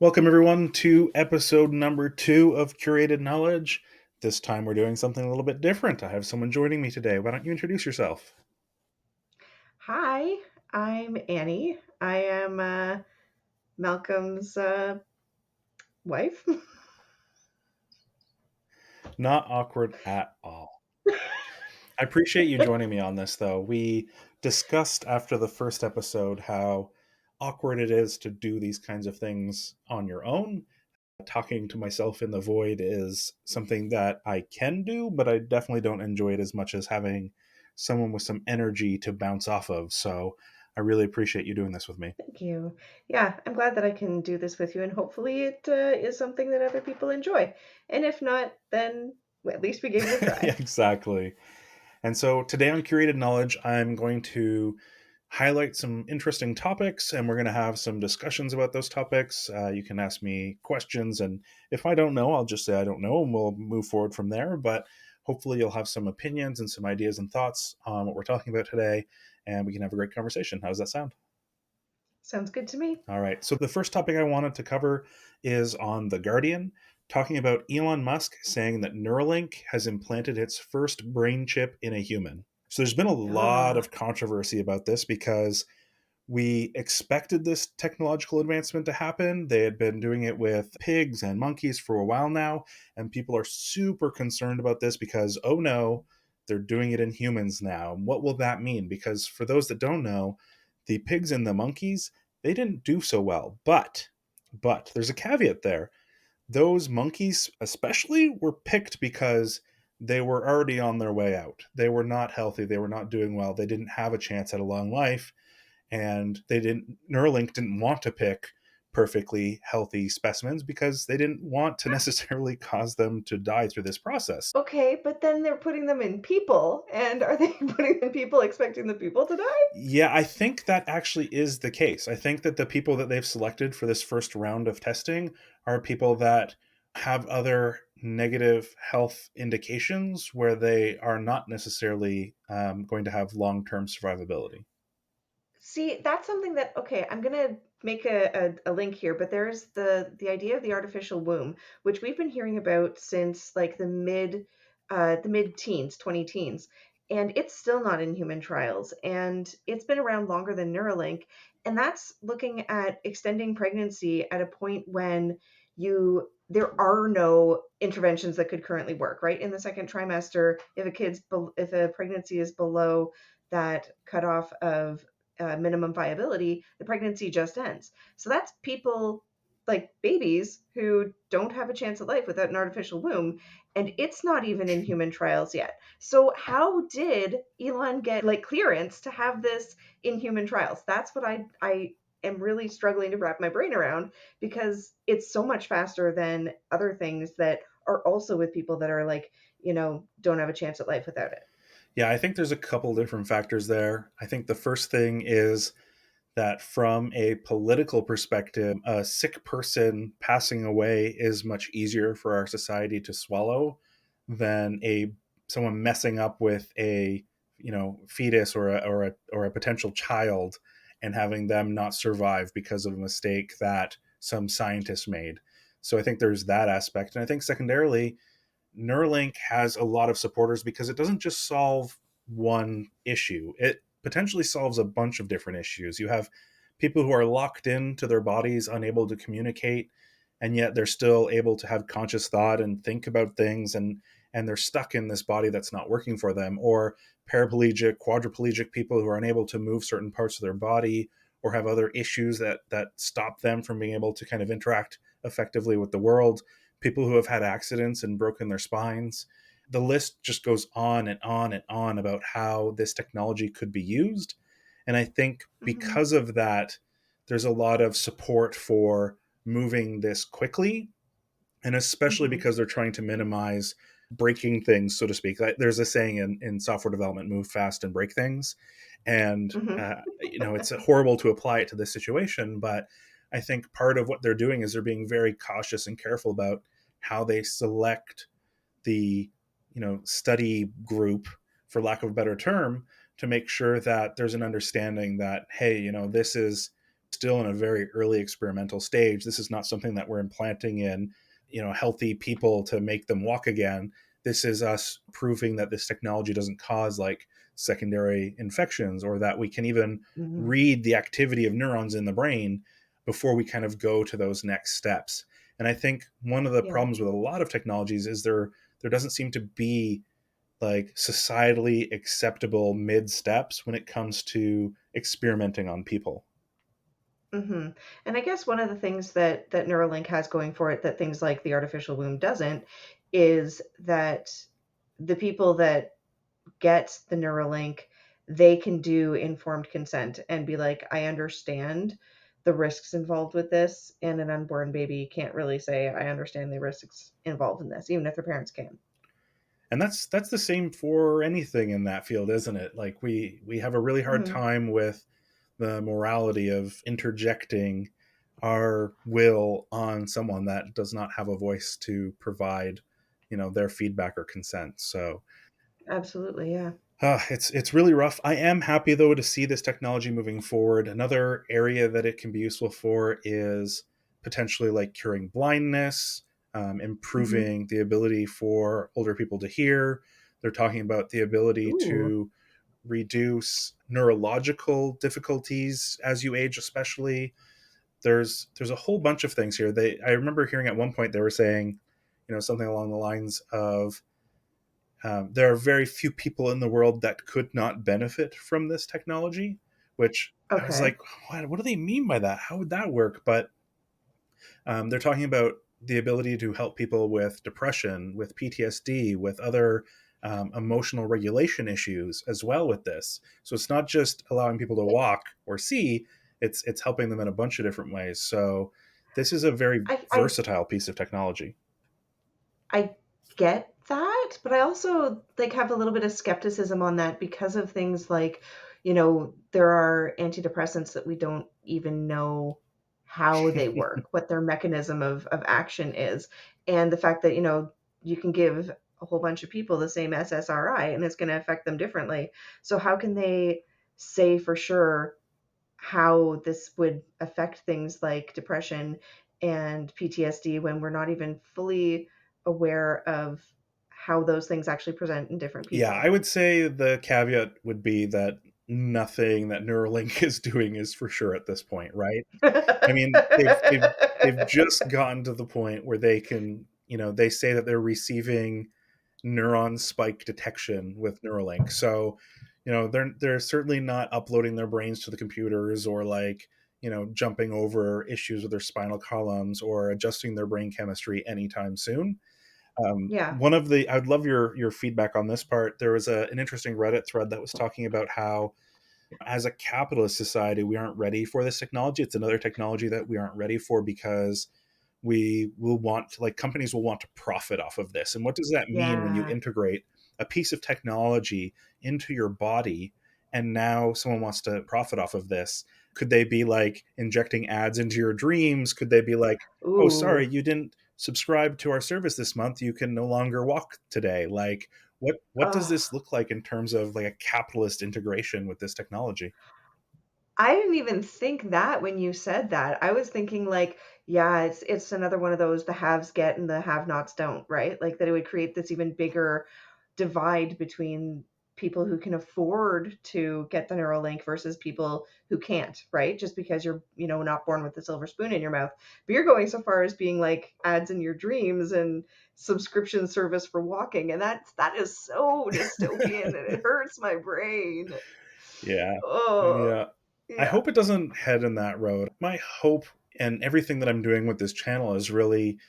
Welcome, everyone, to episode number 2 of Curated Knowledge. This time we're doing something a little bit different. I have someone joining me today. Why don't you introduce yourself? Hi, I'm Annie. I am Malcolm's wife. Not awkward at all. I appreciate you joining me on this, though. We discussed after the first episode how awkward it is to do these kinds of things on your own. Talking to myself in the void is something that I can do, but I definitely don't enjoy it as much as having someone with some energy to bounce off of. So I really appreciate you doing this with me. Thank you. Yeah, I'm glad that I can do this with you, and hopefully it is something that other people enjoy. And if not, then at least we gave it a Yeah, try. exactly. And so today on Curated Knowledge, I'm going to highlight some interesting topics and we're going to have some discussions about those topics. You can ask me questions, and if I don't know, I'll just say I don't know and we'll move forward from there. But hopefully, you'll have some opinions and some ideas and thoughts on what we're talking about today, and we can have a great conversation. How does that sound? Sounds good to me. All right. So the first topic I wanted to cover is on The Guardian, talking about Elon Musk saying that Neuralink has implanted its first brain chip in a human. So there's been a lot Ah, of controversy about this because we expected this technological advancement to happen. They had been doing it with pigs and monkeys for a while now, and people are super concerned about this because, oh no, they're doing it in humans now. What will that mean? Because for those that don't know, the pigs and the monkeys, they didn't do so well. But there's a caveat there. Those monkeys especially were picked because they were already on their way out. They were not healthy, they were not doing well, they didn't have a chance at a long life, and they didn't Neuralink didn't want to pick perfectly healthy specimens because they didn't want to necessarily cause them to die through this process. okay, but then they're putting them in people, and are they putting them in people expecting the people to die? Yeah, I think that actually is the case. I think that the people that they've selected for this first round of testing are people that have other negative health indications where they are not necessarily going to have long term survivability. See, that's something that okay, I'm gonna make a link here, but there's the idea of the artificial womb, which we've been hearing about since like the mid teens, 20 teens, and it's still not in human trials, and it's been around longer than Neuralink, and that's looking at extending pregnancy at a point when you there are no interventions that could currently work, right? In the second trimester, if a pregnancy is below that cutoff of minimum viability, the pregnancy just ends. So that's people like babies who don't have a chance at life without an artificial womb, and it's not even in human trials yet. So how did Elon get like clearance to have this in human trials? That's what I am really struggling to wrap my brain around because it's so much faster than other things that are also with people that are like, don't have a chance at life without it. Yeah, I think there's a couple different factors there. I think the first thing is that from a political perspective, a sick person passing away is much easier for our society to swallow than a someone messing up with a fetus or a potential child and having them not survive because of a mistake that some scientist made. So I think there's that aspect, and I think secondarily, Neuralink has a lot of supporters because it doesn't just solve one issue. It potentially solves a bunch of different issues. You have people who are locked into their bodies, unable to communicate, and yet they're still able to have conscious thought and think about things, and they're stuck in this body that's not working for them. Or paraplegic, quadriplegic people who are unable to move certain parts of their body or have other issues that stop them from being able to kind of interact effectively with the world, people who have had accidents and broken their spines. The list just goes on and on and on about how this technology could be used. And I think Mhm. because of that, there's a lot of support for moving this quickly, and especially Mhm. because they're trying to minimize breaking things, so to speak. Like, there's a saying in software development: move fast and break things. And Mhm. it's horrible to apply it to this situation, but I think part of what they're doing is they're being very cautious and careful about how they select the study group, for lack of a better term, to make sure that there's an understanding that, hey, this is still in a very early experimental stage. This is not something that we're implanting in, healthy people to make them walk again. This is us proving that this technology doesn't cause like secondary infections, or that we can even Hmm. read the activity of neurons in the brain before we kind of go to those next steps. And I think one of the Yeah. problems with a lot of technologies is there doesn't seem to be like societally acceptable mid steps when it comes to experimenting on people. Hmm. And I guess one of the things that Neuralink has going for it that things like the artificial womb doesn't is that the people that get the Neuralink, they can do informed consent and be like, I understand the risks involved with this, and an unborn baby can't really say, I understand the risks involved in this, even if their parents can. And that's the same for anything in that field, isn't it? Like we have a really hard Hmm. time with the morality of interjecting our will on someone that does not have a voice to provide, their feedback or consent. So Absolutely, yeah. it's really rough. I am happy though to see this technology moving forward. Another area that it can be useful for is potentially like curing blindness, Hmm. improving the ability for older people to hear. They're talking about the ability Ooh, to reduce neurological difficulties as you age, especially. There's a whole bunch of things here. I remember hearing at one point they were saying, something along the lines of there are very few people in the world that could not benefit from this technology, which I was okay. like, what do they mean by that? How would that work? But they're talking about the ability to help people with depression, with PTSD, with other emotional regulation issues as well with this. So it's not just allowing people to walk or see; it's helping them in a bunch of different ways. So this is a very I versatile piece of technology. I get that, but I also like have a little bit of skepticism on that because of things like, there are antidepressants that we don't even know how they work, what their mechanism of action is, and the fact that, you can give a whole bunch of people the same SSRI and it's going to affect them differently. So how can they say for sure how this would affect things like depression and PTSD when we're not even fully aware of how those things actually present in different Yeah, I people. would say the caveat would be that nothing that Neuralink is doing is for sure at this point, right? I mean, they've just gotten to the point where they can, they say that they're receiving neuron spike detection with Neuralink. So, they're certainly not uploading their brains to the computers, or like, jumping over issues with their spinal columns or adjusting their brain chemistry anytime soon. Yeah. One of the I would love your feedback on this part. There was an interesting Reddit thread that was talking about how as a capitalist society we aren't ready for this technology. It's another technology that we aren't ready for because we will want like companies will want to profit off of this. And what does that mean when you Yeah. integrate a piece of technology into your body and now someone wants to profit off of this? Could they be like injecting ads into your dreams? Could they be like, oh, sorry, Ooh. you didn't subscribe to our service this month, you can no longer walk today? Like what does Oh, this look like in terms of like a capitalist integration with this technology? I didn't even think that when you said that. I was thinking like, yeah, it's another one of those the haves get and the have-nots don't, right? Like that it would create this even bigger divide between people who can afford to get the Neuralink versus people who can't, right? Just because you're, not born with a silver spoon in your mouth. But you're going so far as being like ads in your dreams and subscription service for walking, and that is so dystopian and it hurts my brain. Yeah. Oh, Yeah. I yeah. hope it doesn't head in that road. My hope and everything that I'm doing with this channel is really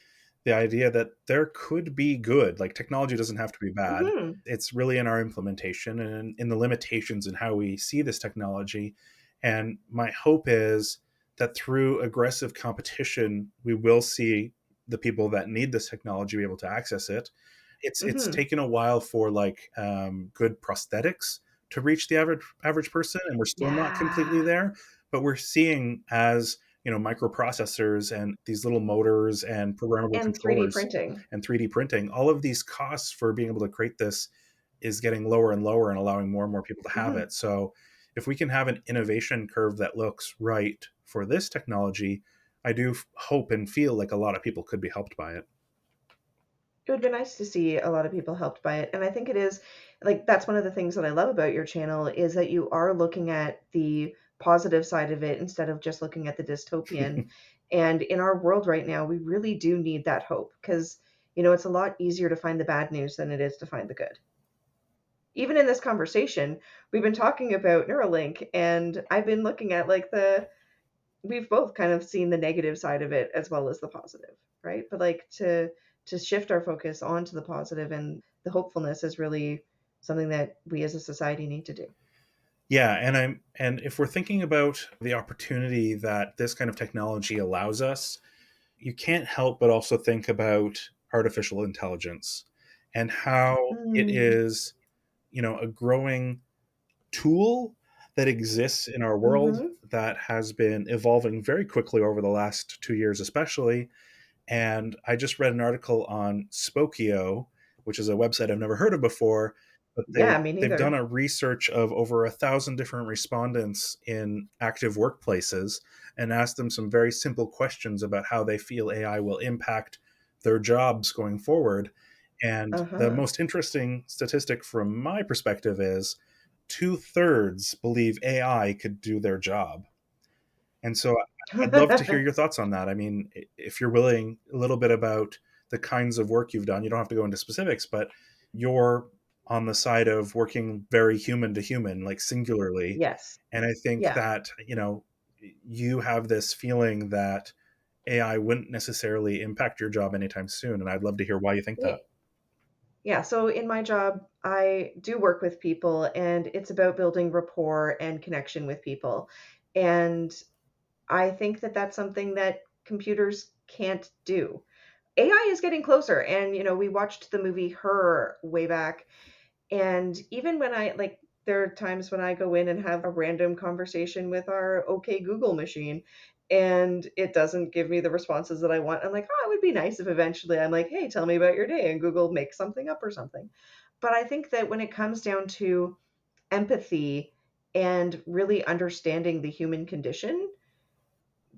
the idea that there could be good. Like technology doesn't have to be bad. Mhm. It's really in our implementation and in the limitations in how we see this technology. And my hope is that through aggressive competition, we will see the people that need this technology be able to access it. It's Mhm. taken a while for like good prosthetics to reach the average person, and we're still not completely Yeah. there. But we're seeing as microprocessors and these little motors and programmable And 3D controllers printing. and 3D printing, all of these costs for being able to create this is getting lower and lower and allowing more and more people to have Mhm. it. So if we can have an innovation curve that looks right for this technology, I do hope and feel like a lot of people could be helped by it. It would be nice to see a lot of people helped by it. And I think it is like that's one of the things that I love about your channel is that you are looking at the positive side of it instead of just looking at the dystopian. And in our world right now, we really do need that hope because, it's a lot easier to find the bad news than it is to find the good. Even in this conversation, we've been talking about Neuralink, and I've been looking at like we've both kind of seen the negative side of it as well as the positive, right? But like to shift our focus onto the positive and the hopefulness is really something that we as a society need to do. Yeah, and if we're thinking about the opportunity that this kind of technology allows us, you can't help but also think about artificial intelligence and how it Mm. is, a growing tool that exists in our world Mhm. that has been evolving very quickly over the last 2 years, especially. And I just read an article on Spokio, which is a website I've never heard of before, but they've Yeah, me they've done neither. a research of over 1,000 different respondents in active workplaces and asked them some very simple questions about how they feel AI will impact their jobs going forward. And the Uh-huh. most interesting statistic from my perspective is two-thirds believe AI could do their job. And so I'd love to hear your thoughts on that. I mean, if you're willing, a little bit about the kinds of work you've done. You don't have to go into specifics, but you're on the side of working very human to human, like singularly. Yes. And I think Yeah. that, you have this feeling that AI wouldn't necessarily impact your job anytime soon. And I'd love to hear why you think Yeah. that. Yeah, so in my job, I do work with people and it's about building rapport and connection with people. And I think that that's something that computers can't do. AI is getting closer and we watched the movie Her way back and even when I like there are times when I go in and have a random conversation with our OK Google machine and it doesn't give me the responses that I want. I'm like, "Oh, it would be nice if eventually I'm like, "Hey, tell me about your day," and Google makes something up or something." But I think that when it comes down to empathy and really understanding the human condition,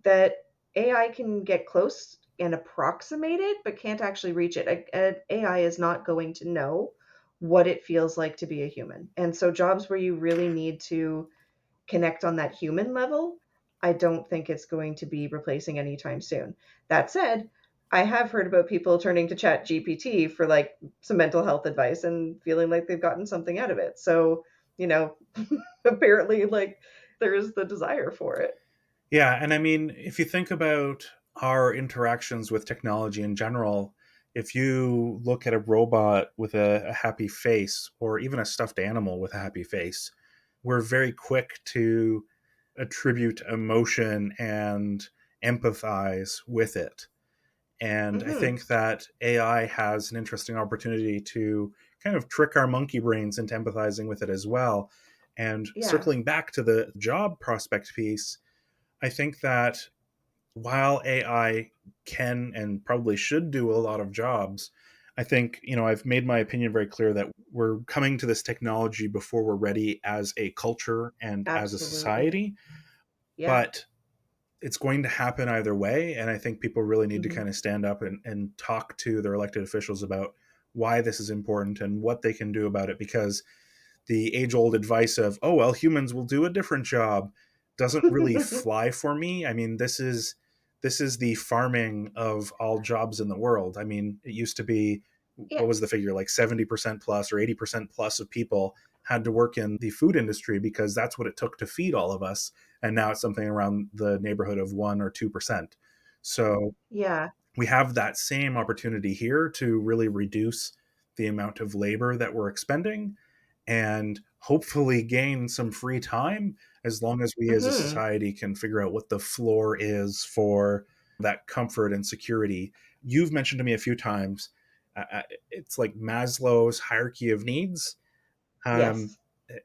that AI can get close and approximate it, but can't actually reach it. AI is not going to know what it feels like to be a human. And so, jobs where you really need to connect on that human level, I don't think it's going to be replacing anytime soon. That said, I have heard about people turning to Chat GPT for like some mental health advice and feeling like they've gotten something out of it. So, you know, apparently, like, there is the desire for it. Yeah, and I mean, if you think about our interactions with technology in general, if you look at a robot with a happy face, or even a stuffed animal with a happy face, we're very quick to attribute emotion and empathize with it. And I Hmm. think that AI has an interesting opportunity to kind of trick our monkey brains into empathizing with it as well. And Yeah. circling back to the job prospect piece, I think that while AI can and probably should do a lot of jobs, I think, I've made my opinion very clear that we're coming to this technology before we're ready as a culture and as a Absolutely. society. Yeah. But it's going to happen either way. And I think people really need to Hmm. kind of stand up and talk to their elected officials about why this is important and what they can do about it. Because the age old advice of, oh, well, humans will do a different job doesn't really fly for me. I mean, this is the farming of all jobs in the world. I mean, it used to be, Yeah. what was the figure, like 70% plus or 80% plus of people had to work in the food industry because that's what it took to feed all of us. And now it's something around the neighborhood of 1 or 2%. So Yeah. we have that same opportunity here to really reduce the amount of labor that we're expending and hopefully gain some free time, as long as we as a Hmm. society can figure out what the floor is for that comfort and security. You've mentioned to me a few times, it's like Maslow's hierarchy of needs. Um, Yes. eh,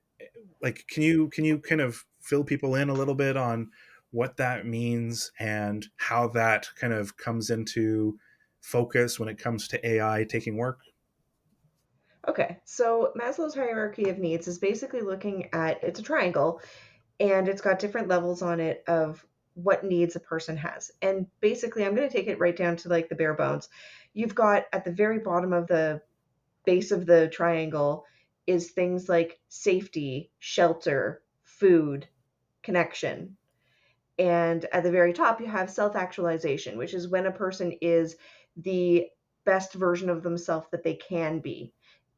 like, can you kind of fill people in a little bit on what that means and how that kind of comes into focus when it comes to AI taking work? Okay. So Maslow's hierarchy of needs is basically looking at it's a triangle and it's got different levels on it of what needs a person has. And basically, I'm going to take it right down to like the bare bones. You've got at the very bottom of the base of the triangle is things like safety, shelter, food, connection. And at the very top, you have self actualization, which is when a person is the best version of themselves that they can be.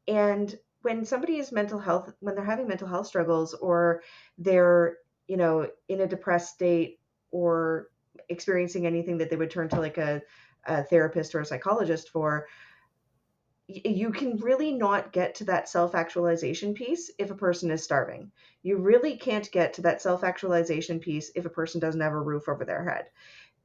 And when somebody is mental health, when they're having mental health struggles or they're, in a depressed state or experiencing anything that they would turn to like a therapist or a psychologist for, you can really not get to that self actualization piece if a person is starving. You really can't get to that self actualization piece if a person doesn't have a roof over their head.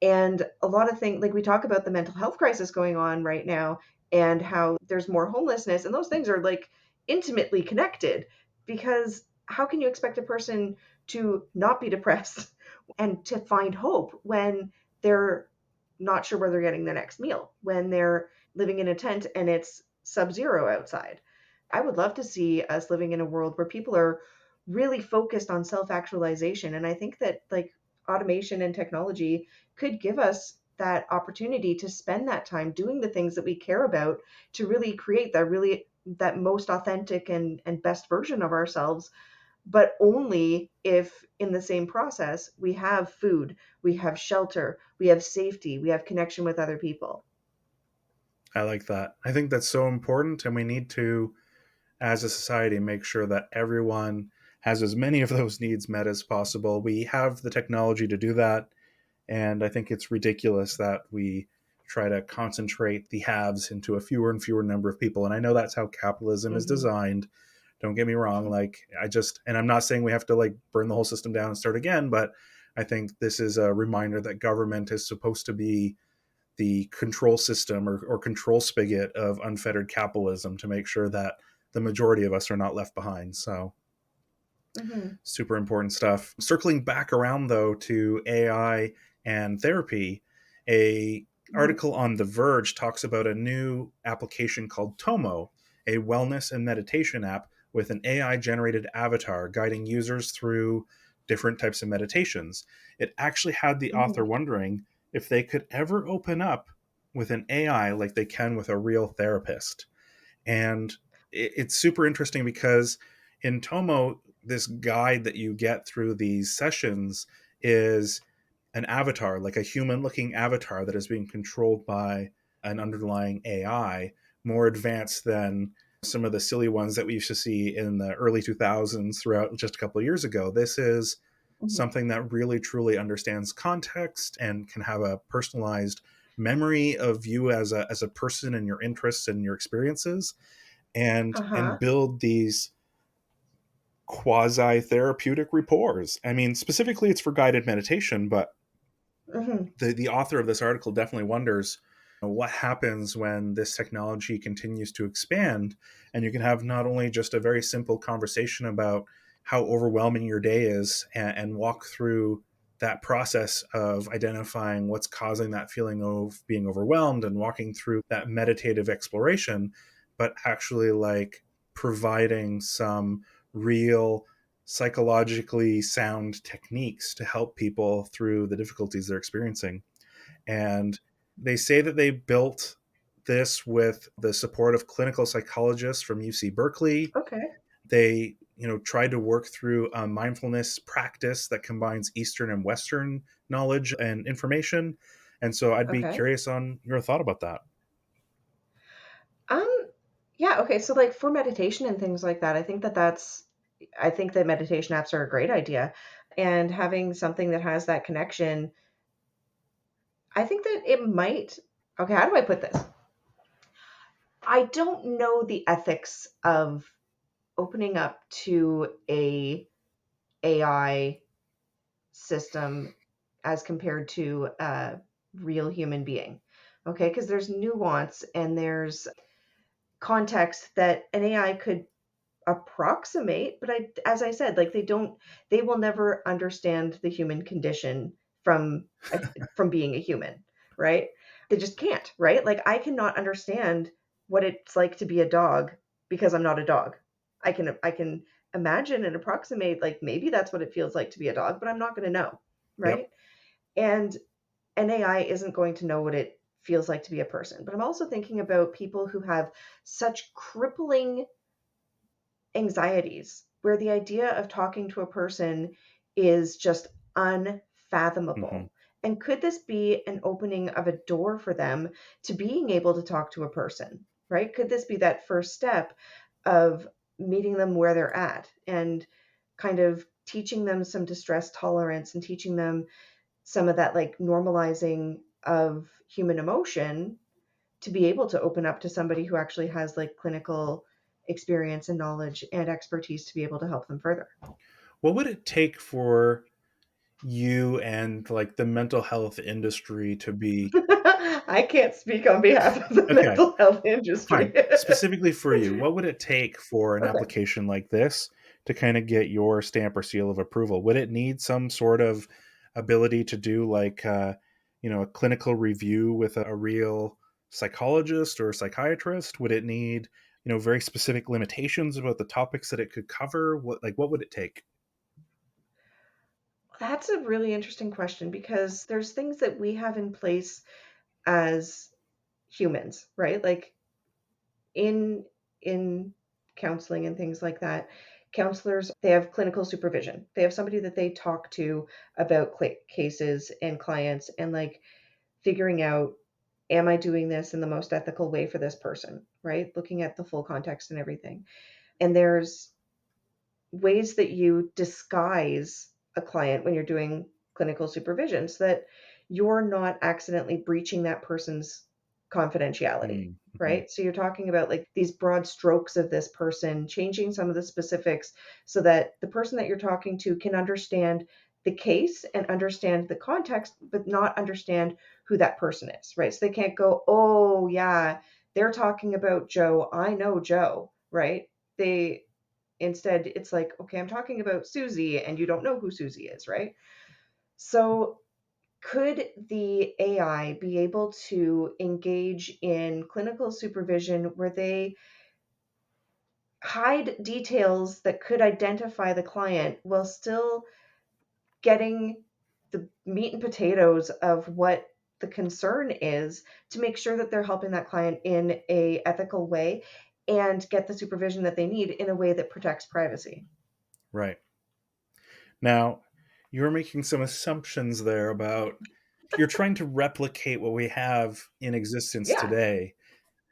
And a lot of things, like we talk about the mental health crisis going on right now and how there's more homelessness, and those things are like intimately connected because how can you expect a person to not be depressed and to find hope when they're not sure where they're getting their next meal, when they're living in a tent and it's sub-zero outside? I would love to see us living in a world where people are really focused on self-actualization. And I think that like automation and technology could give us that opportunity to spend that time doing the things that we care about to really create that most authentic and best version of ourselves, but only if in the same process we have food, we have shelter, we have safety, we have connection with other people. I like that. I think that's so important, and we need to, as a society, make sure that everyone has as many of those needs met as possible. We have the technology to do that, and I think it's ridiculous that we try to concentrate the haves into a fewer and fewer number of people. And I know that's how capitalism is Hmm. designed. Don't get me wrong. Like, and I'm not saying we have to like burn the whole system down and start again, but I think this is a reminder that government is supposed to be the control system or control spigot of unfettered capitalism to make sure that the majority of us are not left behind. So Hmm. super important stuff. Circling back around though to AI and therapy, a Hmm. article on The Verge talks about a new application called Tomo, a wellness and meditation app with an AI generated avatar guiding users through different types of meditations. It actually had the author Hmm. wondering if they could ever open up with an AI like they can with a real therapist. And it's super interesting because in Tomo, this guide that you get through these sessions is an avatar, like a human looking avatar that is being controlled by an underlying AI, more advanced than some of the silly ones that we used to see in the early 2000s throughout just a couple of years ago. This is Hmm. something that really truly understands context and can have a personalized memory of you as a person and your interests and your experiences, and Uh-huh. build these quasi therapeutic rapport. I mean, specifically it's for guided meditation, but Hmm. the author of this article definitely wonders what happens when this technology continues to expand and you can have not only just a very simple conversation about how overwhelming your day is, and walk through that process of identifying what's causing that feeling of being overwhelmed and walking through that meditative exploration, but actually like providing some real psychologically sound techniques to help people through the difficulties they're experiencing. And they say that they built this with the support of clinical psychologists from UC Berkeley. Okay. They, tried to work through a mindfulness practice that combines Eastern and Western knowledge and information. And so I'd be Okay. curious on your thought about that. Um, yeah, okay. So like for meditation and things like that, I think that meditation apps are a great idea. And having something that has that connection, I think that it might, okay, how do I put this? I don't know the ethics of opening up to a AI system as compared to a real human being. Okay, because there's nuance and there's context that an AI could approximate, but as I said, like they will never understand the human condition from from being a human, right? They just can't, right? Like I cannot understand what it's like to be a dog because I'm not a dog. I can imagine and approximate like maybe that's what it feels like to be a dog, but I'm not going to know, Yep. right? And an AI isn't going to know what it feels like to be a person. But I'm also thinking about people who have such crippling anxieties where the idea of talking to a person is just Hmm. unfathomable. And could this be an opening of a door for them to being able to talk to a person, right? Could this be that first step of meeting them where they're at and kind of teaching them some distress tolerance and teaching them some of that like normalizing of human emotion to be able to open up to somebody who actually has like clinical experience and knowledge and expertise to be able to help them further. What would it take for you and like the mental health industry to be I can't speak on behalf of the okay? mental health industry. Fine. Specifically for you, what would it take for an Okay. application like this to kind of get your stamp or seal of approval? Would it need some sort of ability to do like, a clinical review with a real psychologist or psychiatrist? Would it need, very specific limitations about the topics that it could cover? What would it take? That's a really interesting question because there's things that we have in place as humans, right? Like in in counseling and things like that, counselors, they have clinical supervision. They have somebody that they talk to about cases and clients and like figuring out, am I doing this in the most ethical way for this person, right? Looking at the full context and everything. And there's ways that you disguise a client when you're doing clinical supervision so that you're not accidentally breaching that person's confidentiality, Mm-hmm. right? So you're talking about like these broad strokes of this person, changing some of the specifics so that the person that you're talking to can understand the case and understand the context, but not understand who that person is, right? So they can't go, oh, yeah, they're talking about Joe. I know Joe, right? They Instead, it's like, okay, I'm talking about Susie, and you don't know who Susie is, right? So, could the AI be able to engage in clinical supervision where they hide details that could identify the client while still getting the meat and potatoes of what the concern is to make sure that they're helping that client in a ethical way and get the supervision that they need in a way that protects privacy? Right. Now, you're making some assumptions there about you're trying to replicate what we have in existence Yeah, today.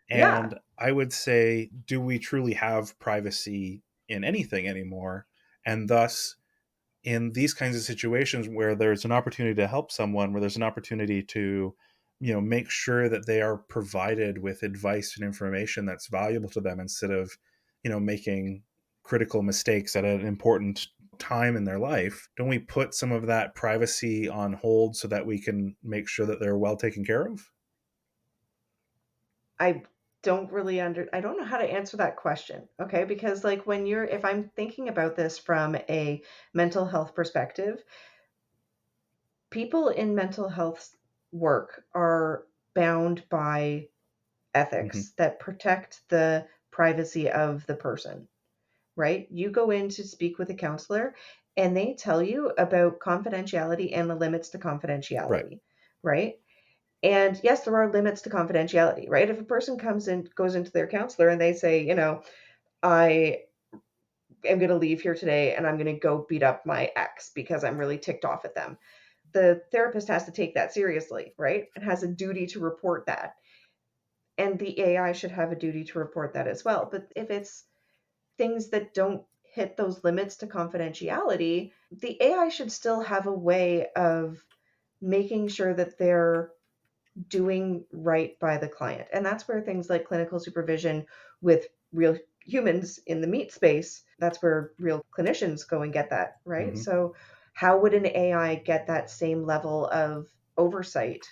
yeah. And I would say, do we truly have privacy in anything anymore? And thus, in these kinds of situations where there's an opportunity to help someone, where there's an opportunity to, make sure that they are provided with advice and information that's valuable to them instead of, making critical mistakes at an important time in their life, don't we put some of that privacy on hold so that we can make sure that they're well taken care of? I I don't know how to answer that question, okay? Because like when you're if I'm thinking about this from a mental health perspective, people in mental health work are bound by Hmm. ethics that protect the privacy of the person, right? You go in to speak with a counselor and they tell you about confidentiality and the limits to Right. confidentiality, right? And yes, there are limits to confidentiality, right? If a person goes into their counselor and they say, I am going to leave here today and I'm going to go beat up my ex because I'm really ticked off at them. The therapist has to take that seriously, right? And has a duty to report that. And the AI should have a duty to report that as well. But if it's things that don't hit those limits to confidentiality, the AI should still have a way of making sure that they're doing right by the client. And that's where things like clinical supervision with real humans in the meat space, that's where real clinicians go and get that, right? Hmm. So, how would an AI get that same level of oversight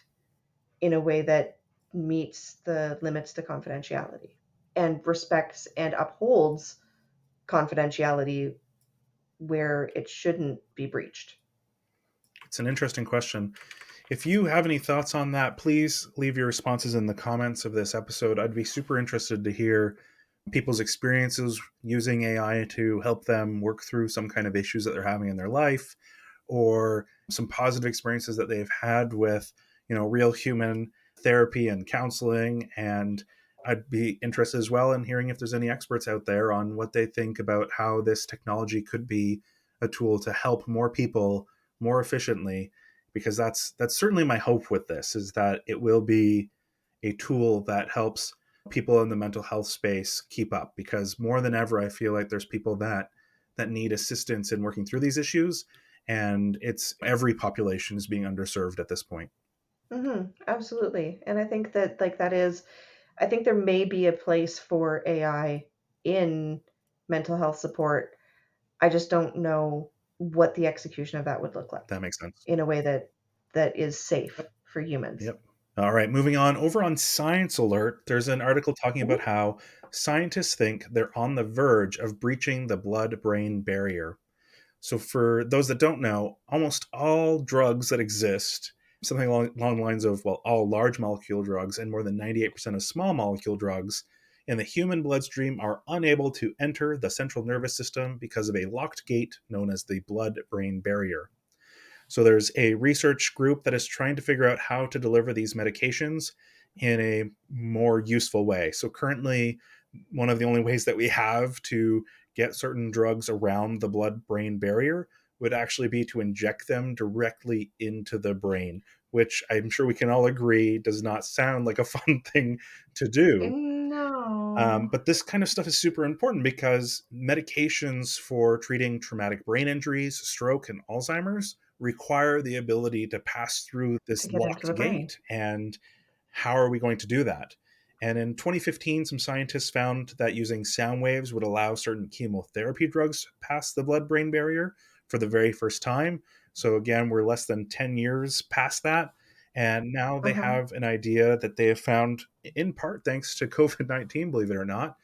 in a way that meets the limits to confidentiality and respects and upholds confidentiality where it shouldn't be breached? It's an interesting question. If you have any thoughts on that, please leave your responses in the comments of this episode. I'd be super interested to hear people's experiences using AI to help them work through some kind of issues that they're having in their life, or some positive experiences that they've had with, real human therapy and counseling. And I'd be interested as well in hearing if there's any experts out there on what they think about how this technology could be a tool to help more people more efficiently, because that's certainly my hope with this, is that it will be a tool that helps people in the mental health space keep up, because more than ever I feel like there's people that need assistance in working through these issues, and it's every population is being underserved at this point. Absolutely. And I think that I think there may be a place for AI in mental health support. I just don't know what the execution of that would look That like makes sense. in a way that is safe Yep. for humans. Yep. All right, moving on. Over on Science Alert, there's an article talking about Mhm. how scientists think they're on the verge of breaching the blood brain barrier. So, for those that don't know, almost all drugs that exist, something along the lines of, well, all large molecule drugs and more than 98% of small molecule drugs in the human bloodstream are unable to enter the central nervous system because of a locked gate known as the blood brain barrier. So there's a research group that is trying to figure out how to deliver these medications in a more useful way. So currently, one of the only ways that we have to get certain drugs around the blood brain barrier would actually be to inject them directly into the brain, which I'm sure we can all agree does not sound like a fun thing to do. No. But this kind of stuff is super important because medications for treating traumatic brain injuries, stroke, and Alzheimer's require the ability to pass through To this get into the locked brain. gate. And how are we going to do that? And in 2015, some scientists found that using sound waves would allow certain chemotherapy drugs to pass the blood brain barrier for the very first time. So, again, we're less than 10 years past that. And now they Uh-huh. have an idea that they have found, in part thanks to COVID-19, believe it or not.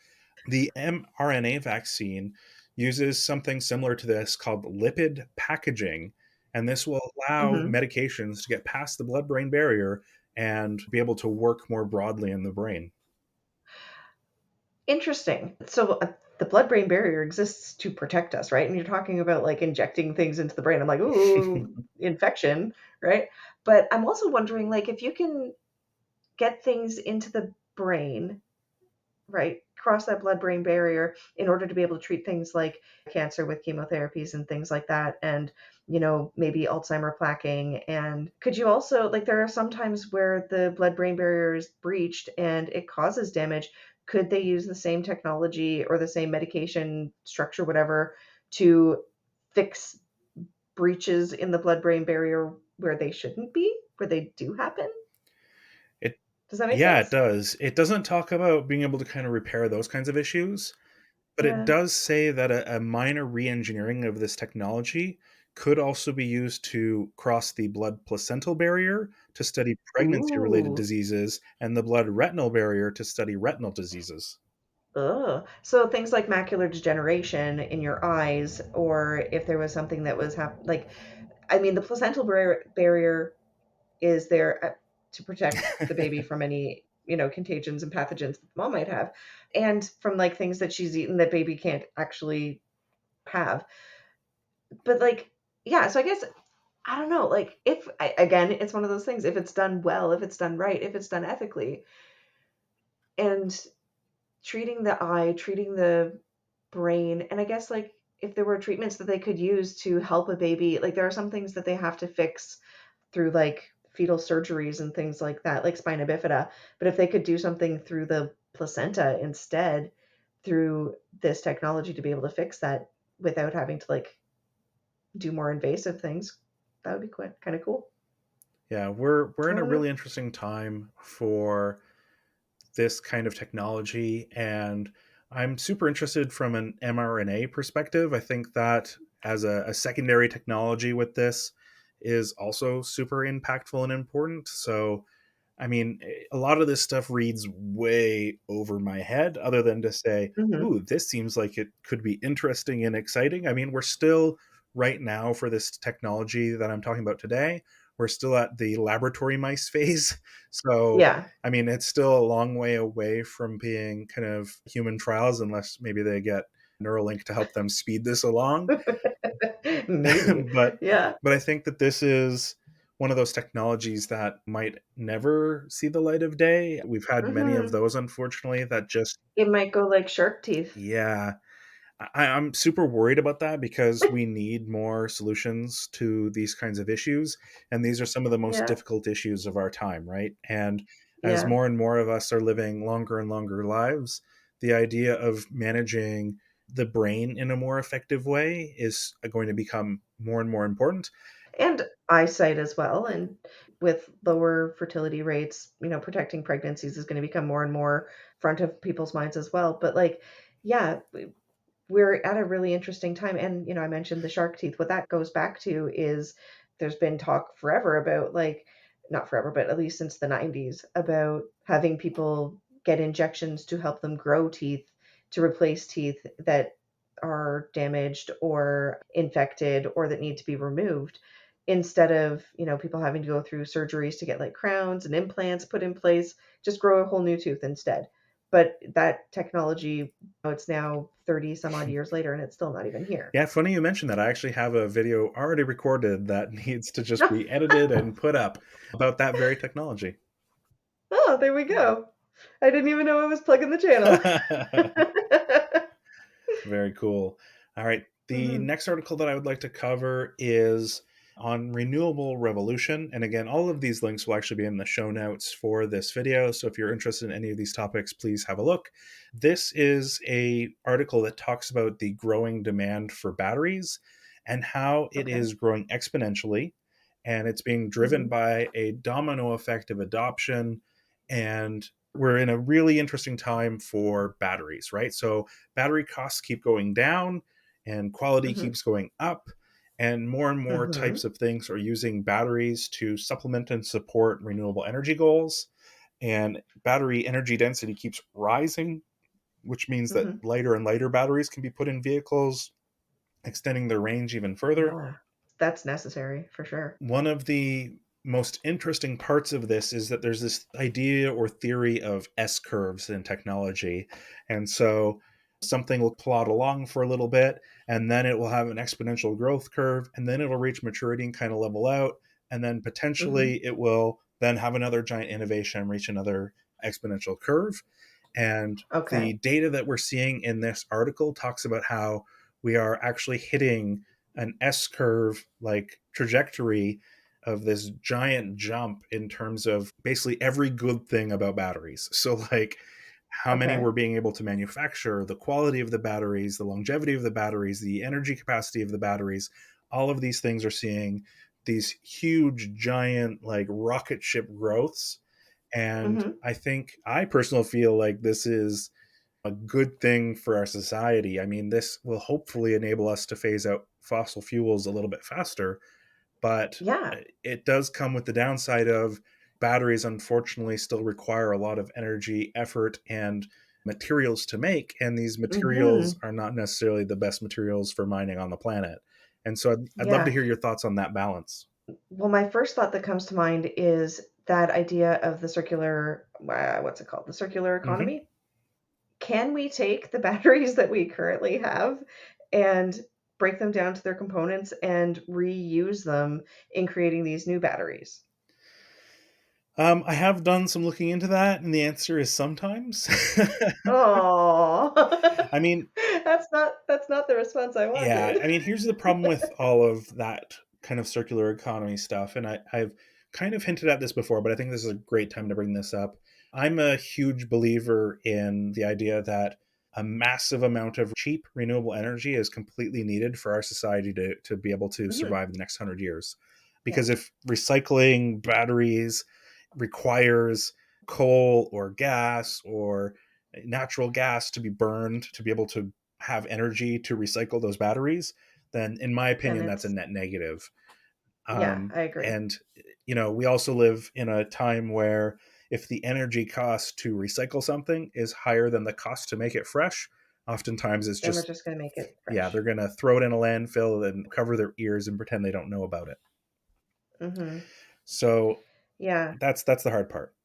The mRNA vaccine uses something similar to this called lipid packaging. And this will allow hmm medications to get past the blood brain barrier and be able to work more broadly in the brain. Interesting. So the blood-brain barrier exists to protect us, right? And you're talking about like injecting things into the brain. I'm like, ooh, infection, right? But I'm also wondering, like, if you can get things into the brain, right, cross that blood-brain barrier in order to be able to treat things like cancer with chemotherapies and things like that, and maybe Alzheimer plaquing. And could you also, like, there are some times where the blood-brain barrier is breached and it causes damage. Could they use the same technology or the same medication structure, whatever, to fix breaches in the blood-brain barrier where they shouldn't be, where they do happen? It Does that make Yeah, it sense? does. It doesn't talk about being able to kind of repair those kinds of issues, but it Yeah. does say that a minor re-engineering of this technology could also be used to cross the blood placental barrier to study pregnancy related Ooh. diseases and the blood retinal barrier to study retinal diseases. Ugh. So things like macular degeneration in your eyes, or if there was something that was like, I mean, the placental barrier is there to protect the baby from any, contagions and pathogens that the mom might have, and from like things that she's eaten that baby can't actually have. But like, yeah, so I guess I don't know. Like, if again, it's one of those things. If it's done well, if it's done right, if it's done ethically, and treating the eye, treating the brain, and I guess like if there were treatments that they could use to help a baby, like there are some things that they have to fix through like fetal surgeries and things like that, like spina bifida. But if they could do something through the placenta instead, through this technology to be able to fix that without having to like do more invasive things, that would be quite kind of cool. Yeah, we're I in a don't know. really interesting time for this kind of technology, and I'm super interested from an mRNA perspective. I think that as a secondary technology with this is also super impactful and important. So I mean, a lot of this stuff reads way over my head, other than to say, hmm ooh, this seems like it could be interesting and exciting. I mean, we're still right now for this technology that I'm talking about today, we're still at the laboratory mice phase. So, Yeah. I mean, it's still a long way away from being kind of human trials, unless maybe they get Neuralink to help them speed this along. Maybe. but Yeah. but I think that this is one of those technologies that might never see the light of day. We've had many of Mhm. those, unfortunately, that just It might go like shark teeth. yeah. I'm super worried about that because we need more solutions to these kinds of issues. And these are some of the most Yeah. difficult issues of our time, right? And as Yeah. more and more of us are living longer and longer lives, the idea of managing the brain in a more effective way is going to become more and more important. And eyesight as well, and with lower fertility rates, protecting pregnancies is gonna become more and more front of people's minds as well, but, like, yeah, we're at a really interesting time. And I mentioned the shark teeth. What that goes back to is there's been talk forever about, like, not forever, but at least since the 90s, about having people get injections to help them grow teeth, to replace teeth that are damaged or infected or that need to be removed, instead of people having to go through surgeries to get like crowns and implants put in place. Just grow a whole new tooth instead. But that technology, it's now 30 some odd years later and it's still not even here. Yeah, funny you mentioned that. I actually have a video already recorded that needs to just be edited and put up about that very technology. Oh, there we go. I didn't even know I was plugging the channel. Very cool. All right. The Mhm, next article that I would like to cover is on renewable revolution. And again, all of these links will actually be in the show notes for this video. So if you're interested in any of these topics, please have a look. This is a article that talks about the growing demand for batteries and how it okay. is growing exponentially. And it's being driven Mhm, by a domino effect of adoption. And we're in a really interesting time for batteries, right? So battery costs keep going down and quality mhm, keeps going up, and more mhm. types of things are using batteries to supplement and support renewable energy goals, and battery energy density keeps rising, which means that Mhm. lighter and lighter batteries can be put in vehicles, extending their range even further. Yeah, that's necessary for sure. One of the most interesting parts of this is that there's this idea or theory of S curves in technology. And so something will plod along for a little bit, and then it will have an exponential growth curve, and then it'll reach maturity and kind of level out. And then Mhm. potentially it will then have another giant innovation and reach another exponential curve. And the Okay. data that we're seeing in this article talks about how we are actually hitting an S curve like trajectory of this giant jump in terms of basically every good thing about batteries. So, like, how many Okay. we're being able to manufacture, the quality of the batteries, the longevity of the batteries, the energy capacity of the batteries, all of these things are seeing these huge, giant, like rocket ship growths. And Mhm. I personally feel like this is a good thing for our society. I mean, this will hopefully enable us to phase out fossil fuels a little bit faster, but Yeah. it does come with the downside of batteries, unfortunately, still require a lot of energy, effort, and materials to make. And these materials Mhm. are not necessarily the best materials for mining on the planet. And so I'd love to Yeah. hear your thoughts on that balance. Well, my first thought that comes to mind is that idea of the circular, what's it called? The circular Hmm. economy. Can we take the batteries that we currently have and break them down to their components and reuse them in creating these new batteries? I have done some looking into that, and the answer is sometimes. Oh, I mean, that's not the response I yeah, wanted. I mean, here's the problem with all of that kind of circular economy stuff, and I've kind of hinted at this before, but I think this is a great time to bring this up. I'm a huge believer in the idea that a massive amount of cheap renewable energy is completely needed for our society to be able to Mhm. survive the next 100 years. Yeah. Because if recycling batteries requires coal or gas or natural gas to be burned to be able to have energy to recycle those batteries, then in my Then opinion, that's a it's net negative. yeah, I agree. And, we also live in a time where if the energy cost to recycle something is higher than the cost to make it fresh, oftentimes it's Then we're just, just gonna make it yeah, they're fresh. going to throw it in a landfill and cover their ears and pretend they don't know about it. Mhm. So Yeah. that's the hard part.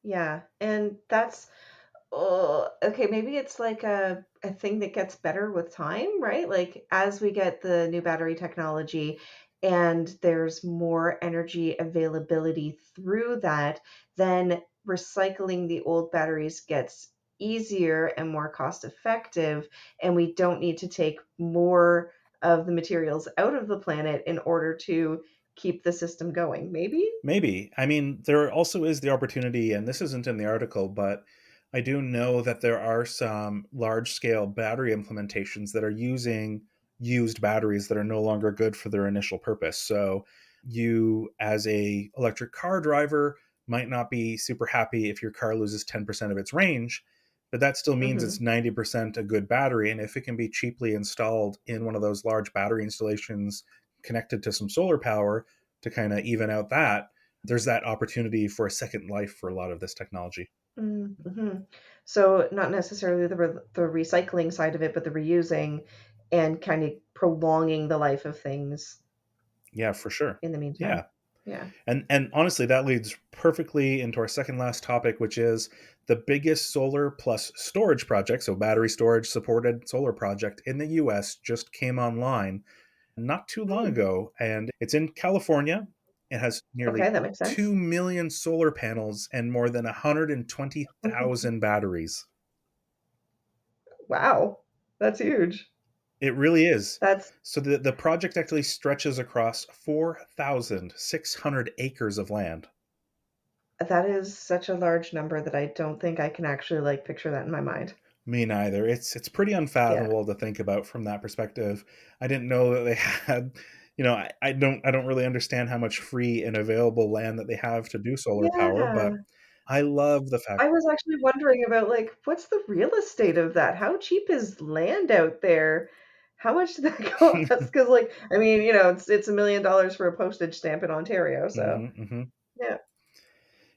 Yeah, and that's Oh, okay, maybe it's like a thing that gets better with time, right? Like as we get the new battery technology and there's more energy availability through that, then recycling the old batteries gets easier and more cost effective, and we don't need to take more of the materials out of the planet in order to keep the system going. Maybe? Maybe. I mean, there also is the opportunity, and this isn't in the article, but I do know that there are some large scale battery implementations that are using used batteries that are no longer good for their initial purpose. So you as a electric car driver might not be super happy if your car loses 10% of its range, but that still means it's Mhm. 90% a good battery, and if it can be cheaply installed in one of those large battery installations connected to some solar power to kind of even out that, there's that opportunity for a second life for a lot of this technology. Mhm. So not necessarily the recycling side of it, but the reusing and kind of prolonging the life of things Yeah, for sure. in the meantime. Yeah. Yeah. And honestly, that leads perfectly into our second last topic, which is the biggest solar plus storage project. So battery storage supported solar project in the US just came online not too long Hmm. ago, and it's in California. It has Okay, nearly that makes 2 sense. million solar panels and more than 120,000 batteries. Wow. That's huge. It really is. That's So the project actually stretches across 4,600 acres of land. that is such a large number that I don't think I can actually like picture that in my mind. Me neither. It's pretty Yeah. unfathomable to think about from that perspective. I didn't know that they had, I don't really understand how much free and available land that they have to do solar power, but Yeah. I love the fact. I was actually wondering about like what's the real estate of that? How cheap is land out there? How much did that cost? Because like I mean, it's $1 million for a postage stamp in Ontario. So Mhm, mhm. yeah.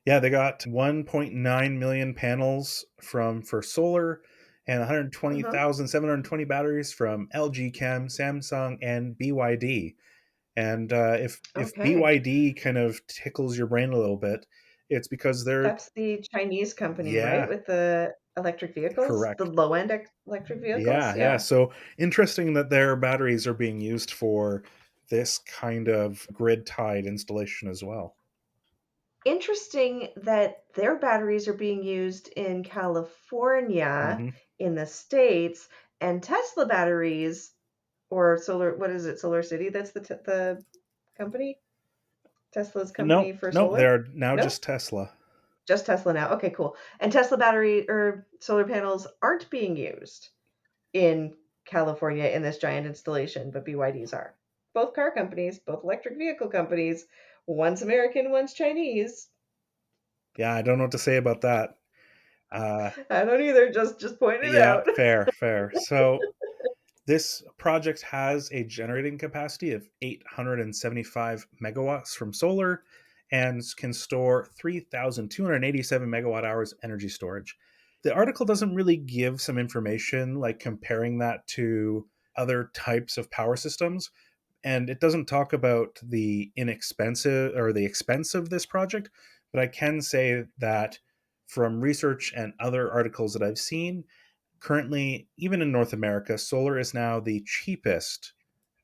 Yeah, they got 1.9 million panels from for solar and Uh-huh. 120,720 batteries from LG Chem, Samsung, and BYD. And if Okay. BYD kind of tickles your brain a little bit, it's because they're, That's the Chinese company, right? yeah, With the electric vehicles, the correct. low-end electric vehicles. Yeah, yeah. Yeah. So interesting that their batteries are being used for this kind of grid tied installation as well. Interesting that their batteries are being used in California Hmm. in the States and Tesla batteries or solar, what is it? Solar City, that's the company? Tesla's No, company for no, solar? they're now No? just Tesla. Just Tesla now. Okay, cool. And Tesla battery or solar panels aren't being used in California in this giant installation, but BYDs are. Both car companies, both electric vehicle companies, one's American, one's Chinese. Yeah, I don't know what to say about that. Uh, I don't either, just point it yeah, out. fair, fair. So this project has a generating capacity of 875 megawatts from solar and can store 3,287 megawatt hours energy storage. The article doesn't really give some information like comparing that to other types of power systems, and it doesn't talk about the inexpensive or the expense of this project, but I can say that from research and other articles that I've seen, currently, even in North America, solar is now the cheapest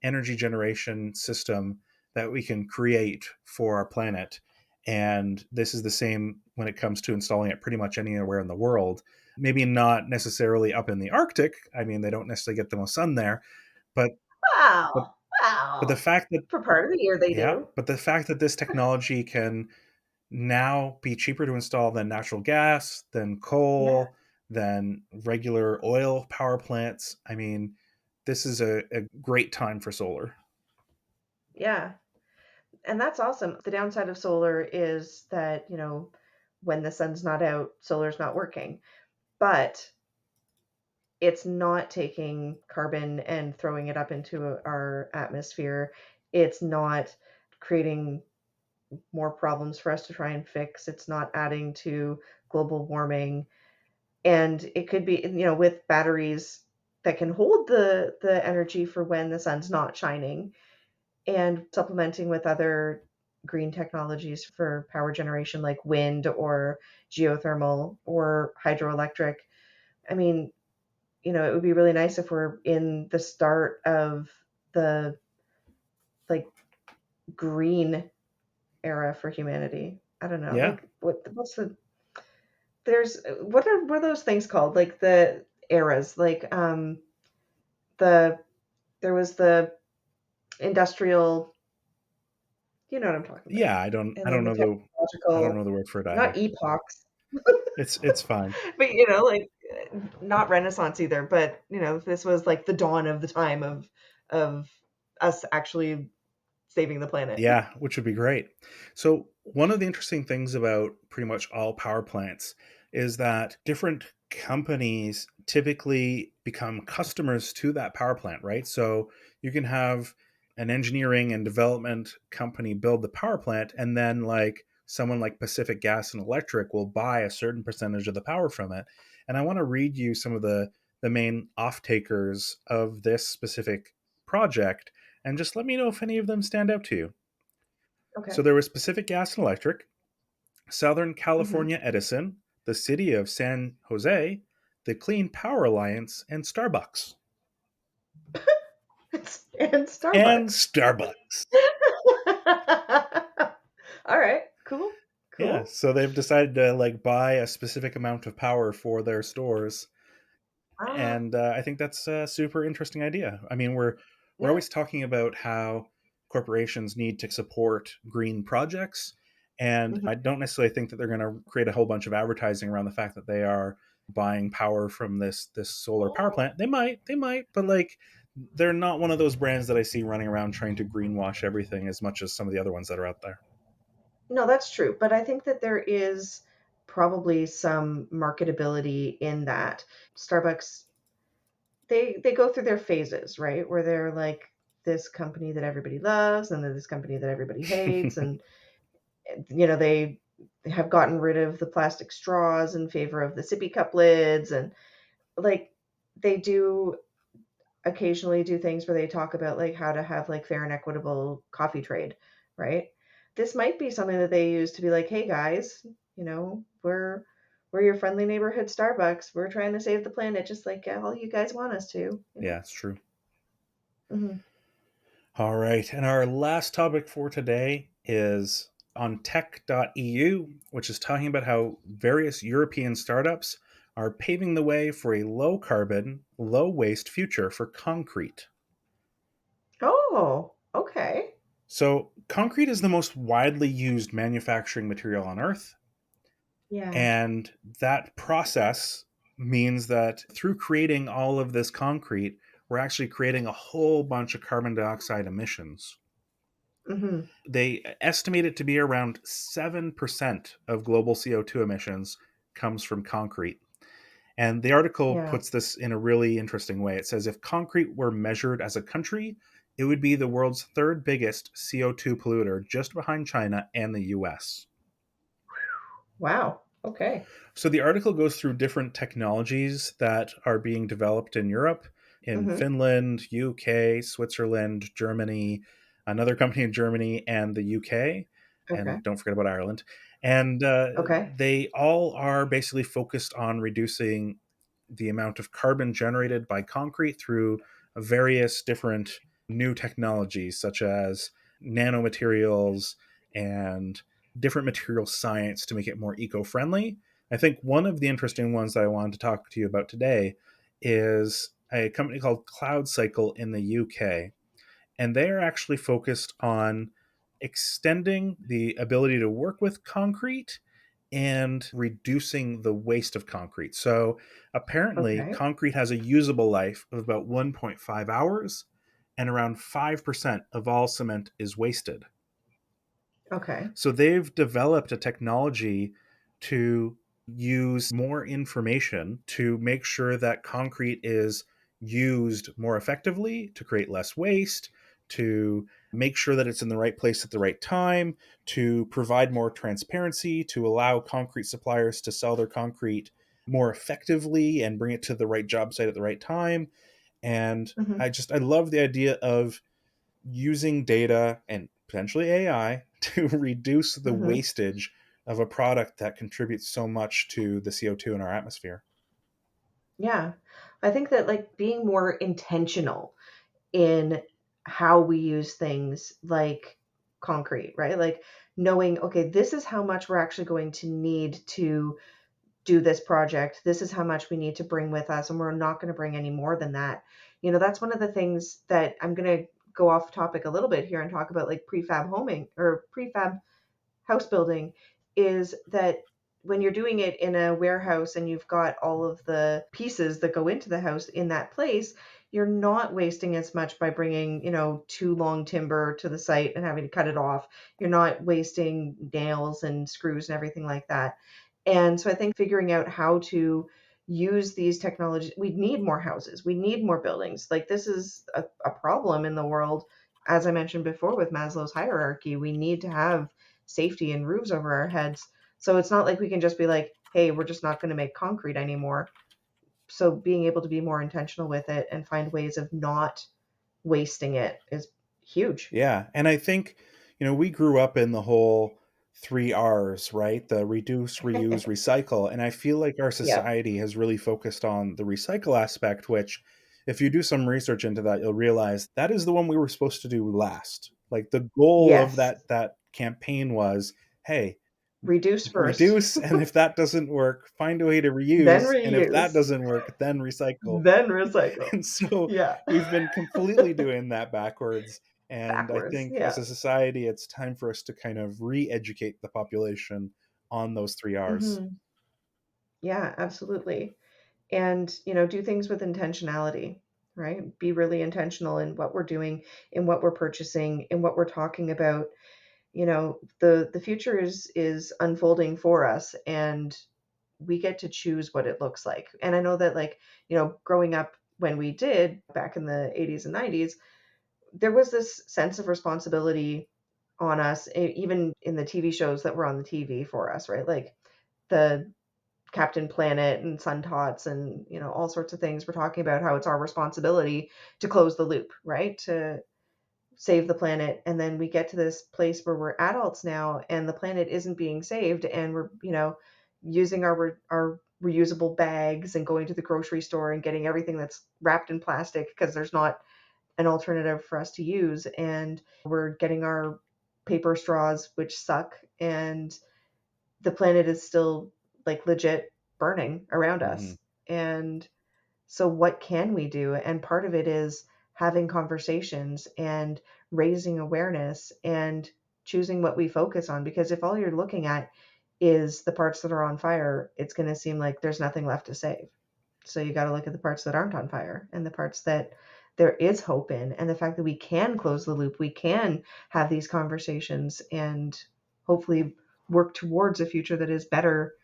energy generation system that we can create for our planet. And this is the same when it comes to installing it pretty much anywhere in the world. Maybe not necessarily up in the Arctic. I mean, they don't necessarily get the most sun there, but but Wow. but the Wow. fact that For part of the year they yeah, do. but the fact that this technology can now be cheaper to install than natural gas, than Yeah. coal, than regular oil power plants. I mean, this is a great time for solar. Yeah. And that's awesome. The downside of solar is that, when the sun's not out, solar's not working. But it's not taking carbon and throwing it up into our atmosphere. It's not creating more problems for us to try and fix. It's not adding to global warming. And it could be, with batteries that can hold the energy for when the sun's not shining and supplementing with other green technologies for power generation, like wind or geothermal or hydroelectric. I mean, it would be really nice if we're in the start of the like green era for humanity. I don't know. Yeah. Like what's the there's what are those things called? Like the eras. Like the there was the industrial, you know what I'm talking about. Yeah, I don't And I then don't the know technological, the word for it not either. epochs, It's fine. but like not Renaissance either, but this was like the dawn of the time of us actually saving the planet. Yeah, which would be great. So, one of the interesting things about pretty much all power plants is that different companies typically become customers to that power plant, right? So, you can have an engineering and development company build the power plant, and then, like, someone like Pacific Gas and Electric will buy a certain percentage of the power from it. And I want to read you some of the main off takers of this specific project, and just let me know if any of them stand out to you. So Okay. there was Pacific Gas and Electric, Southern Hmm. California Edison, the city of San Jose, the Clean Power Alliance, and Starbucks. And And Starbucks. Starbucks. All right. Cool. Yeah, Cool. so they've decided to like buy a specific amount of power for their stores, Ah, and I think that's a super interesting idea. I mean, we're yeah. always talking about how corporations need to support green projects, and Hmm. I don't necessarily think that they're going to create a whole bunch of advertising around the fact that they are buying power from this solar power plant. They might, but like they're not one of those brands that I see running around trying to greenwash everything as much as some of the other ones that are out there. No, that's true. But I think that there is probably some marketability in that. Starbucks, they go through their phases, right? Where they're like this company that everybody loves and then this company that everybody hates. And, they have gotten rid of the plastic straws in favor of the sippy cup lids. And like they do occasionally do things where they talk about like how to have like fair and equitable coffee trade, right? This might be something that they use to be like, hey guys, we're your friendly neighborhood Starbucks. We're trying to save the planet just like all you guys want us to. Yeah, it's true. Hmm. All right. And our last topic for today is on tech.eu, which is talking about how various European startups are paving the way for a low carbon, low waste future for concrete. Oh, okay. So, concrete is the most widely used manufacturing material on Earth. Yeah. And that process means that through creating all of this concrete, we're actually creating a whole bunch of carbon dioxide emissions. Hmm. They estimate it to be around 7% of global CO2 emissions comes from concrete. And the article Yeah. puts this in a really interesting way. It says if concrete were measured as a country, it would be the world's third biggest CO2 polluter, just behind China and the US. Wow. Okay. So the article goes through different technologies that are being developed in Europe, in Hmm. Finland, UK, Switzerland, Germany, another company in Germany, and the UK. Okay. And don't forget about Ireland. And Okay. they all are basically focused on reducing the amount of carbon generated by concrete through various different new technologies, such as nanomaterials and different material science to make it more eco friendly. I think one of the interesting ones that I wanted to talk to you about today is a company called Cloud Cycle in the UK. And they are actually focused on extending the ability to work with concrete and reducing the waste of concrete. So apparently, Okay. concrete has a usable life of about 1.5 hours, and around 5% of all cement is wasted. Okay. So they've developed a technology to use more information to make sure that concrete is used more effectively to create less waste, to make sure that it's in the right place at the right time, to provide more transparency, to allow concrete suppliers to sell their concrete more effectively and bring it to the right job site at the right time. And Hmm. I love the idea of using data and potentially AI, to reduce the Hmm. wastage of a product that contributes so much to the CO2 in our atmosphere. Yeah. I think that like being more intentional in how we use things like concrete, right? Like knowing, okay, this is how much we're actually going to need to do this project. This is how much we need to bring with us, and we're not going to bring any more than that. You know, that's one of the things that I'm going to go off topic a little bit here and talk about like prefab homing or prefab house building is that when you're doing it in a warehouse and you've got all of the pieces that go into the house in that place, you're not wasting as much by bringing, too long timber to the site and having to cut it off. You're not wasting nails and screws and everything like that. And so I think figuring out how to use these technologies, we need more houses, we need more buildings. Like this is a problem in the world. As I mentioned before with Maslow's hierarchy, we need to have safety and roofs over our heads. So it's not like we can just be like, hey, we're just not going to make concrete anymore. So being able to be more intentional with it and find ways of not wasting it is huge. Yeah, and I think, we grew up in the whole 3 Rs, right? The reduce, reuse, recycle, and I feel like our Yeah. society has really focused on the recycle aspect, which if you do some research into that, you'll realize that is the one we were supposed to do last. Like, the goal of Yes. that campaign was, "Hey, Reduce first, reduce, and if that doesn't work, find a way to then reuse, and if that reuse, doesn't work, then recycle." then recycle. And so Yeah. we've been completely doing that backwards. And I Backwards. think as Yeah. a society, it's time for us to kind of re educate the population on those 3 Rs. Hmm. Yeah, absolutely. And, do things with intentionality, right? Be really intentional in what we're doing, in what we're purchasing, in what we're talking about. The future is unfolding for us, and we get to choose what it looks like. And I know that, like, growing up when we did back in the 80s and 90s, there was this sense of responsibility on us, even in the TV shows that were on the TV for us, right? Like the Captain Planet and Sun Tots and all sorts of things. We're talking about how it's our responsibility to close the loop, right? To save the planet. And then we get to this place where we're adults now and the planet isn't being saved, and we're using our reusable bags and going to the grocery store and getting everything that's wrapped in plastic because there's not an alternative for us to use, and we're getting our paper straws which suck, and the planet is still like legit burning around Hmm. us. And so, what can we do? And part of it is having conversations and raising awareness and choosing what we focus on. Because if all you're looking at is the parts that are on fire, it's going to seem like there's nothing left to save. So, you got to look at the parts that aren't on fire and the parts that there is hope in, and the fact that we can close the loop, we can have these conversations and hopefully work towards a future that is better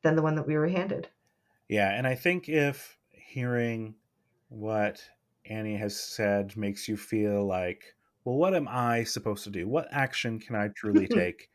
than the one that we were handed. Yeah, and I think if hearing what Annie has said makes you feel like, well, what am I supposed to do? What action can I truly take?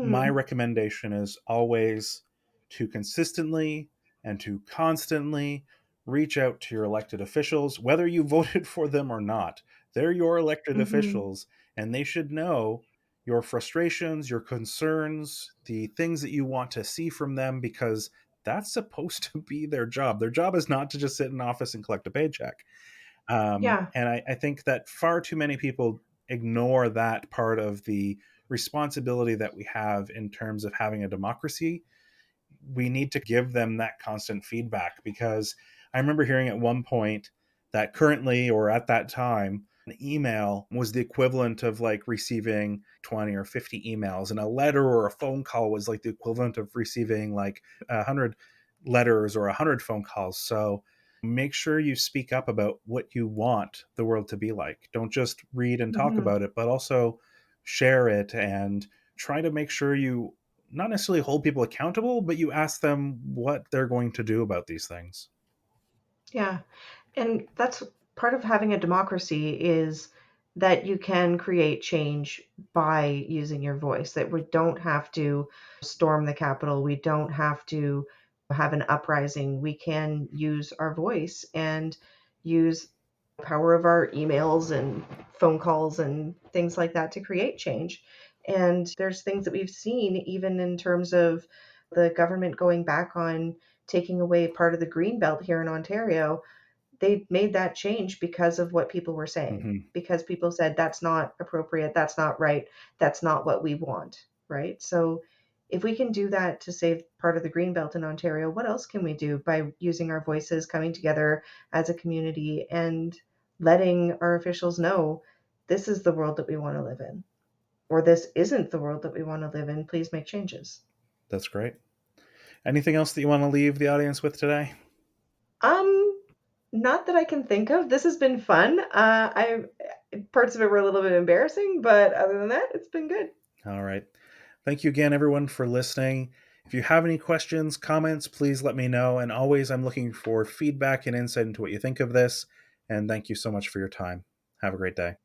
My Hmm. recommendation is always to consistently and to constantly reach out to your elected officials, whether you voted for them or not. They're your elected Hmm. officials, and they should know your frustrations, your concerns, the things that you want to see from them, because that's supposed to be their job. Their job is not to just sit in office and collect a paycheck. Yeah. And I think that far too many people ignore that part of the responsibility that we have in terms of having a democracy. We need to give them that constant feedback, because I remember hearing at one point that currently, or at that time, an email was the equivalent of like receiving 20 or 50 emails, and a letter or a phone call was like the equivalent of receiving like 100 letters or 100 phone calls. So make sure you speak up about what you want the world to be like. Don't just read and talk Hmm. about it, but also share it, and try to make sure you not necessarily hold people accountable, but you ask them what they're going to do about these things. Yeah. And that's part of having a democracy is that you can create change by using your voice, that we don't have to storm the Capitol. We don't have to have an uprising. We can use our voice and use power of our emails and phone calls and things like that to create change. And there's things that we've seen even in terms of the government going back on taking away part of the green belt here in Ontario. They made that change because of what people were saying, Hmm. because people said that's not appropriate, that's not right, that's not what we want, right? So if we can do that to save part of the green belt in Ontario, what else can we do by using our voices, coming together as a community and letting our officials know this is the world that we want to live in, or this isn't the world that we want to live in, please make changes. That's great. Anything else that you want to leave the audience with today? um Not that I can think of. This has been fun. I Parts of it were a little bit embarrassing, but other than that, it's been good. All right. Thank you again, everyone, for listening. If you have any questions, comments, please let me know. And always, I'm looking for feedback and insight into what you think of this. And thank you so much for your time. Have a great day.